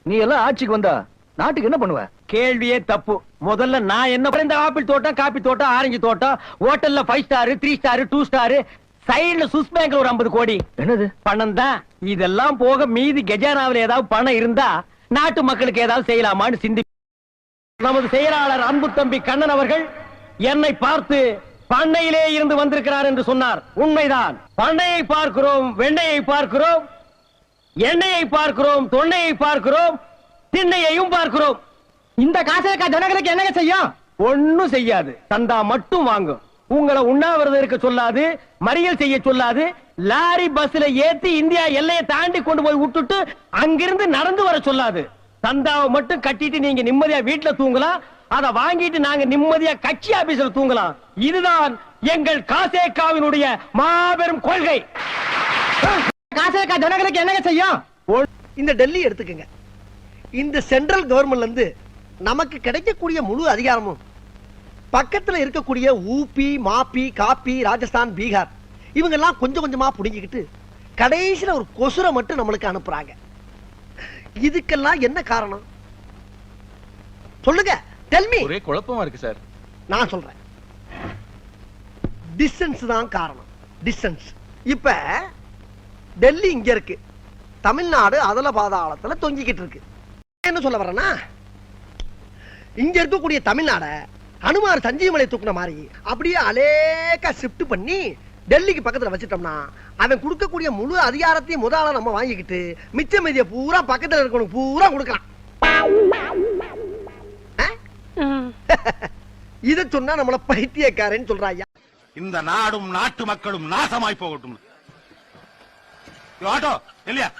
நீ எல்லாம் ஆட்சிக்கு வந்தா நாட்டுக்கு என்ன பண்ணுவ? கேள்வியே தப்பு. முதல்ல நான் என்ன இந்த ஆப்பிள் தோட்டம், காபி தோட்டம், ஆரஞ்சு தோட்டம், ஹோட்டல்ல 5 ஸ்டார், 3 ஸ்டார், 2 ஸ்டார், சைடுல சுஸ் பேங்க்ல ஒரு 50 கோடி. என்னது பணம் தான். இதெல்லாம் போக மீதி கஜானாவில் ஏதாவது பணம் இருந்தா நாட்டு மக்களுக்கு ஏதாவது செய்யலாமான்னு சிந்தி. நமது செயலாளர் அன்பு தம்பி கண்ணன் அவர்கள் என்னை பார்த்து பண்ணையிலே இருந்து வந்திருக்கிறார் என்று சொன்னார். உண்மைதான். பண்ணையை பார்க்கிறோம், வெண்ணையை பார்க்கிறோம், எண்ணெயை பார்க்கிறோம், தொன்னையை பார்க்கிறோம், திண்ணையையும் பார்க்கிறோம். இந்த காசை ஜனங்களுக்கு என்ன செய்யும்? ஒண்ணும் செய்யாது. தந்தா மட்டும் வாங்கும். உங்களை உண்ணாவிரதம் இருக்க சொல்லாது, மறியல் செய்ய சொல்லாது, லாரி பஸ்ல ஏத்தி இந்தியா எல்லையை தாண்டி கொண்டு போய் விட்டுட்டு அங்கிருந்து நடந்து வர சொல்லாது. தந்தாவை மட்டும் கட்டிட்டு நீங்க நிம்மதியா வீட்டுல தூங்கலாம். அதை வாங்கிட்டு நாங்க நிம்மதியா கட்சி ஆபீஸ்ல தூங்கலாம். இதுதான் எங்கள் காசேகாவினுடைய மாபெரும் கொள்கை. காசேகா ஜனங்களுக்கு என்ன செய்யும்? இந்த டெல்லி எடுத்துக்கங்க. இந்த சென்ட்ரல் கவர்மெண்ட்ல இருந்து நமக்கு கிடைக்கக்கூடிய முழு அதிகாரமும் பக்கத்துல இருக்கக்கூடிய ஊபி, மாப்பி, காப்பி, ராஜஸ்தான், பீகார் இவங்க எல்லாம் கொஞ்சம் கொஞ்சமா புடிங்கிக்கிட்டு கடைசியில ஒரு கொசுரை மட்டும் நம்மளுக்கு அனுப்புறாங்க. இதுக்கெல்லாம் என்ன காரணம் சொல்லுங்க? Tell me. ஒரே குழப்பமா இருக்கு சார். நான் சொல்றேன். டிஸ்டன்ஸ் தான் காரணம். டிஸ்டன்ஸ். இப்ப டெல்லி இங்க இருக்கு, தமிழ்நாடு அதல பாதாளத்துல தொங்கிக்கிட்டு இருக்கு. என்ன சொல்ல வரேன்னா, இங்க இருக்கக்கூடிய தமிழ்நாட அனுமார் சஞ்சீவமலை தூக்குன மாதிரி அப்படியே அலேக்கா ஷிஃப்ட் பண்ணி டெல்லிக்கு பக்கத்துல வச்சிட்டோம்னா அவன் கொடுக்கக்கூடிய முழு அதிகாரத்தையும் முதல்ல நம்ம வாங்கிக்கிட்டு மிச்ச மீதியை பூரா பக்கத்துல இருக்கணும் பூரா கொடுக்கலாம். இத சொன்னா நம்மள பைத்தியக்காரன்னு சொல்றாயா. இந்த நாடும் நாட்டு மக்களும் நாசமாய் போகட்டும். ஆட்டோ இல்லையா?